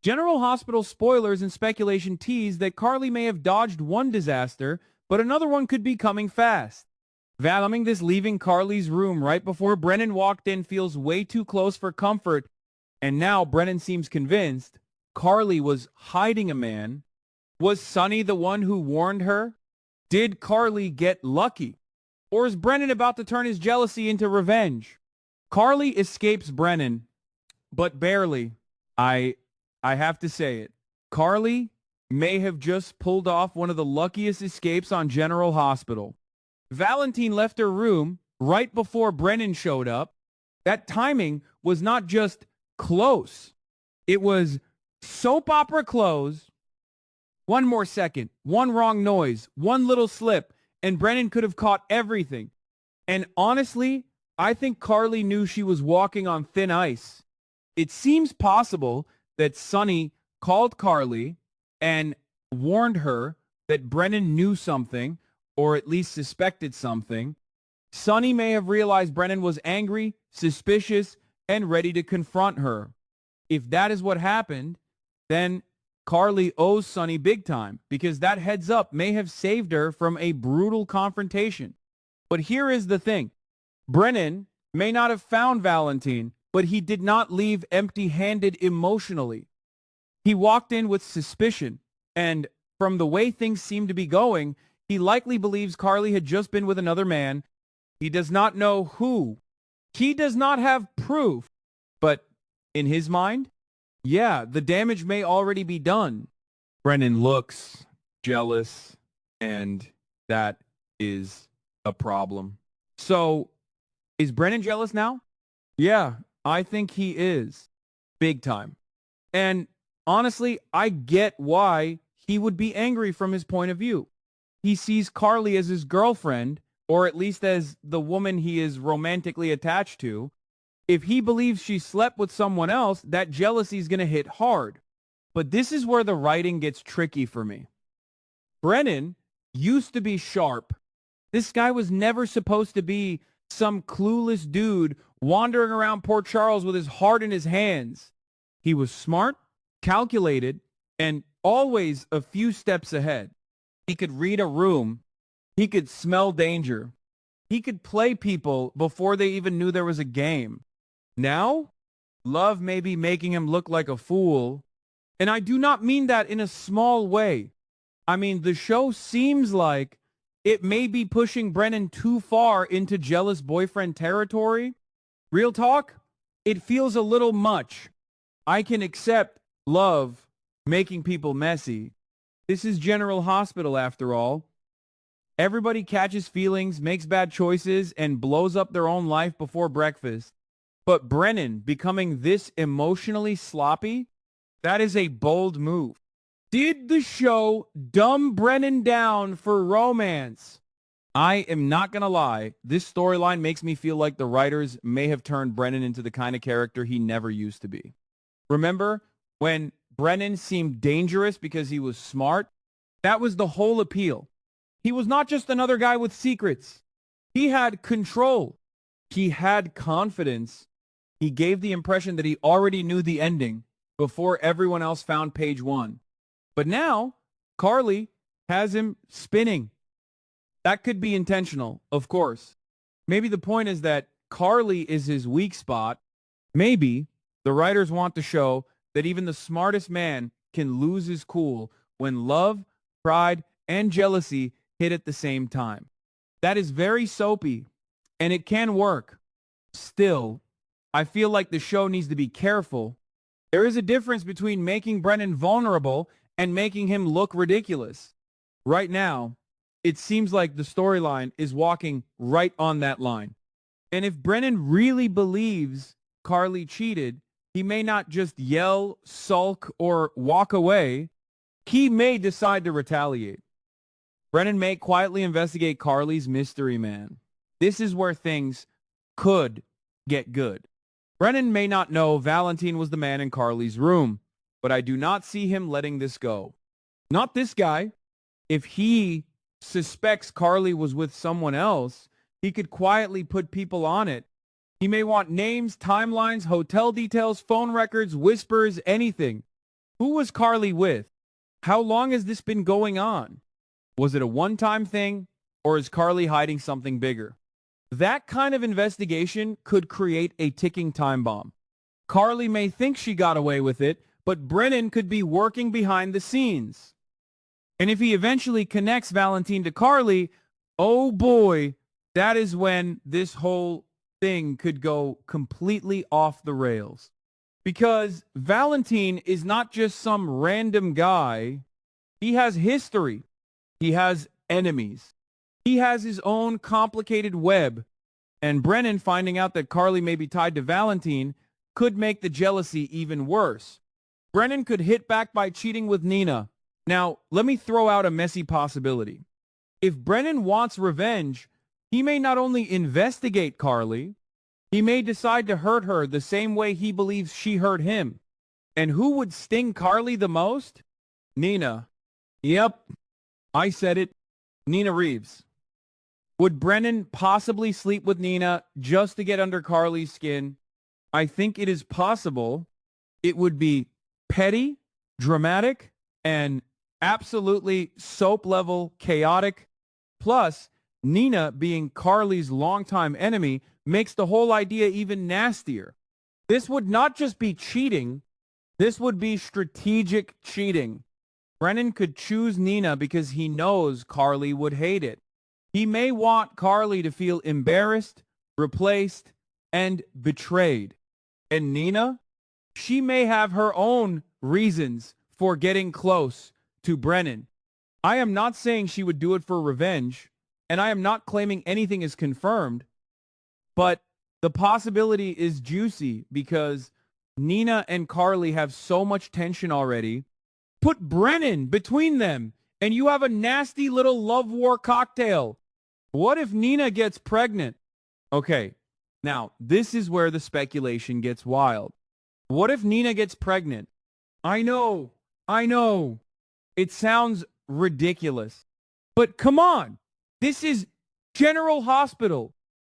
General Hospital spoilers and speculation tease that Carly may have dodged one disaster, but another one could be coming fast. Valuing this leaving Carly's room right before Brennan walked in feels way too close for comfort, and now Brennan seems convinced Carly was hiding a man. Was Sonny the one who warned her? Did Carly get lucky? Or is Brennan about to turn his jealousy into revenge? Carly escapes Brennan, but barely. I I have to say it. Carly may have just pulled off one of the luckiest escapes on General Hospital. Valentine left her room right before Brennan showed up. That timing was not just close. It was soap opera close. One more second, one wrong noise, one little slip, and Brennan could have caught everything. And honestly, I think Carly knew she was walking on thin ice. It seems possible that Sonny called Carly and warned her that Brennan knew something, or at least suspected something. Sonny may have realized Brennan was angry, suspicious, and ready to confront her. If that is what happened, then Carly owes Sonny big time, because that heads up may have saved her from a brutal confrontation. But here is the thing. Brennan may not have found Valentine, but he did not leave empty-handed emotionally. He walked in with suspicion, and from the way things seem to be going, he likely believes Carly had just been with another man. He does not know who. He does not have proof, but in his mind, yeah, the damage may already be done. Brennan looks jealous, and that is a problem. So, is Brennan jealous now? Yeah, I think he is. Big time. And honestly, I get why he would be angry from his point of view. He sees Carly as his girlfriend, or at least as the woman he is romantically attached to. If he believes she slept with someone else, that jealousy is going to hit hard. But this is where the writing gets tricky for me. Brennan used to be sharp. This guy was never supposed to be some clueless dude wandering around Port Charles with his heart in his hands. He was smart, calculated, and always a few steps ahead. He could read a room. He could smell danger. He could play people before they even knew there was a game. Now, love may be making him look like a fool. And I do not mean that in a small way. I mean, the show seems like it may be pushing Brennan too far into jealous boyfriend territory. Real talk, it feels a little much. I can accept love making people messy. This is General Hospital after all. Everybody catches feelings, makes bad choices, and blows up their own life before breakfast. But Brennan becoming this emotionally sloppy, that is a bold move. Did the show dumb Brennan down for romance? I am not going to lie. This storyline makes me feel like the writers may have turned Brennan into the kind of character he never used to be. Remember when Brennan seemed dangerous because he was smart? That was the whole appeal. He was not just another guy with secrets. He had control. He had confidence. He gave the impression that he already knew the ending before everyone else found page one. But now, Carly has him spinning. That could be intentional, of course. Maybe the point is that Carly is his weak spot. Maybe the writers want to show that even the smartest man can lose his cool when love, pride, and jealousy hit at the same time. That is very soapy, and it can work. Still, I feel like the show needs to be careful. There is a difference between making Brennan vulnerable and making him look ridiculous. Right now, it seems like the storyline is walking right on that line. And if Brennan really believes Carly cheated, he may not just yell, sulk, or walk away. He may decide to retaliate. Brennan may quietly investigate Carly's mystery man. This is where things could get good. Brennan may not know Valentine was the man in Carly's room, but I do not see him letting this go. Not this guy. If he suspects Carly was with someone else, he could quietly put people on it. He may want names, timelines, hotel details, phone records, whispers, anything. Who was Carly with? How long has this been going on? Was it a one-time thing, or is Carly hiding something bigger? That kind of investigation could create a ticking time bomb. Carly may think she got away with it, but Brennan could be working behind the scenes. And if he eventually connects Valentine to Carly, oh boy, that is when this whole thing could go completely off the rails. Because Valentine is not just some random guy. He has history. He has enemies. He has his own complicated web. And Brennan finding out that Carly may be tied to Valentine could make the jealousy even worse. Brennan could hit back by cheating with Nina. Now, let me throw out a messy possibility. If Brennan wants revenge, he may not only investigate Carly, he may decide to hurt her the same way he believes she hurt him. And who would sting Carly the most? Nina. Yep, I said it. Nina Reeves. Would Brennan possibly sleep with Nina just to get under Carly's skin? I think it is possible. It would be petty, dramatic, and absolutely soap-level chaotic. Plus, Nina being Carly's longtime enemy makes the whole idea even nastier. This would not just be cheating, this would be strategic cheating. Brennan could choose Nina because he knows Carly would hate it. He may want Carly to feel embarrassed, replaced, and betrayed. And Nina? She may have her own reasons for getting close to Brennan. I am not saying she would do it for revenge, and I am not claiming anything is confirmed, but the possibility is juicy because Nina and Carly have so much tension already. Put Brennan between them, and you have a nasty little love war cocktail. What if Nina gets pregnant? Okay, now this is where the speculation gets wild. What if Nina gets pregnant? I know. It sounds ridiculous. But come on, this is General Hospital.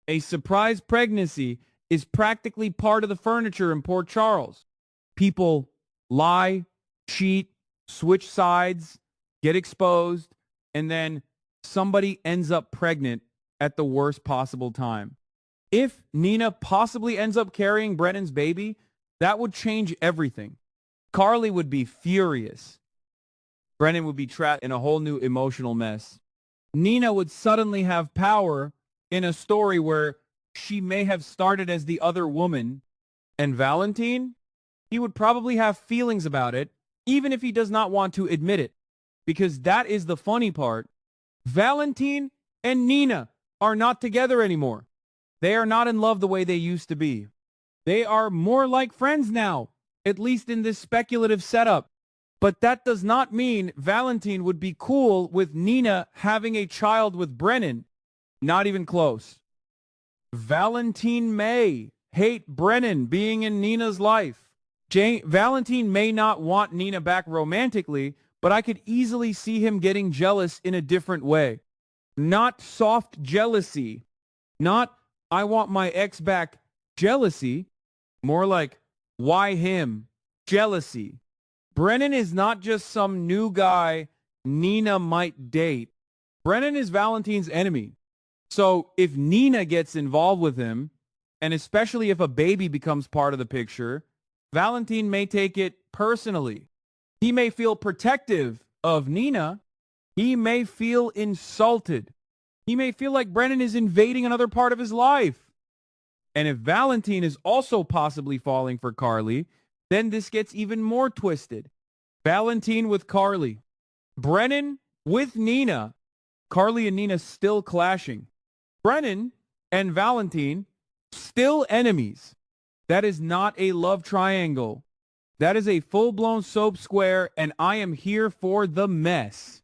A surprise pregnancy is practically part of the furniture in Port Charles. People lie, cheat, switch sides, get exposed, and then somebody ends up pregnant at the worst possible time. If Nina possibly ends up carrying Brennan's baby, that would change everything. Carly would be furious. Brennan would be trapped in a whole new emotional mess. Nina would suddenly have power in a story where she may have started as the other woman. And Valentine? He would probably have feelings about it, even if he does not want to admit it. Because that is the funny part. Valentine and Nina are not together anymore. They are not in love the way they used to be. They are more like friends now, at least in this speculative setup. But that does not mean Valentine would be cool with Nina having a child with Brennan. Not even close. Valentine may hate Brennan being in Nina's life. Valentine may not want Nina back romantically, but I could easily see him getting jealous in a different way. Not soft jealousy. Not, I want my ex back jealousy. More like, why him? Jealousy. Brennan is not just some new guy Nina might date. Brennan is Valentine's enemy. So if Nina gets involved with him, and especially if a baby becomes part of the picture, Valentine may take it personally. He may feel protective of Nina. He may feel insulted. He may feel like Brennan is invading another part of his life. And if Valentine is also possibly falling for Carly, then this gets even more twisted. Valentine with Carly. Brennan with Nina. Carly and Nina still clashing. Brennan and Valentine still enemies. That is not a love triangle. That is a full-blown soap square, and I am here for the mess.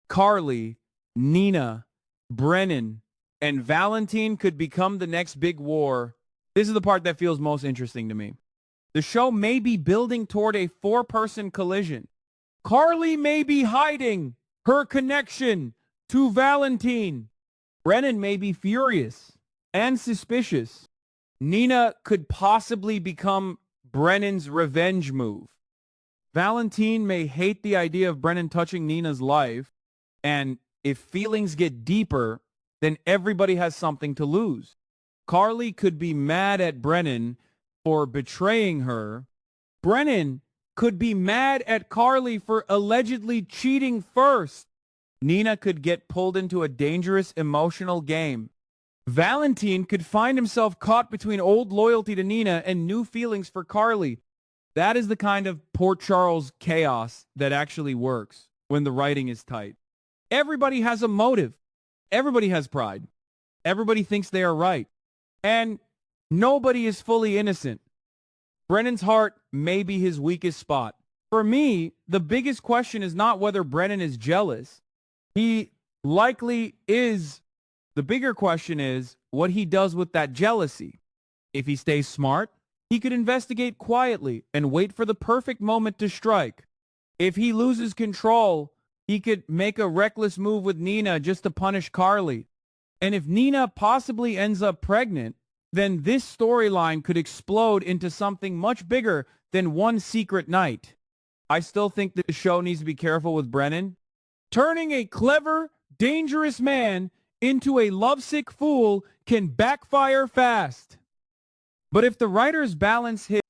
Carly, Nina, Brennan, and Valentine could become the next big war. This is the part that feels most interesting to me. The show may be building toward a four-person collision. Carly may be hiding her connection to Valentine. Brennan may be furious and suspicious. Nina could possibly become Brennan's revenge move. Valentine may hate the idea of Brennan touching Nina's life, and if feelings get deeper, then everybody has something to lose. Carly could be mad at Brennan for betraying her. Brennan could be mad at Carly for allegedly cheating first. Nina could get pulled into a dangerous emotional game. Valentine could find himself caught between old loyalty to Nina and new feelings for Carly. That is the kind of Port Charles chaos that actually works when the writing is tight. Everybody has a motive. Everybody has pride. Everybody thinks they are right. And nobody is fully innocent. Brennan's heart may be his weakest spot. For me, the biggest question is not whether Brennan is jealous. He likely is. The bigger question is what he does with that jealousy. If he stays smart, he could investigate quietly and wait for the perfect moment to strike. If he loses control, he could make a reckless move with Nina just to punish Carly. And if Nina possibly ends up pregnant, then this storyline could explode into something much bigger than one secret night. I still think the show needs to be careful with Brennan. Turning a clever, dangerous man into a lovesick fool can backfire fast. But if the writers balance his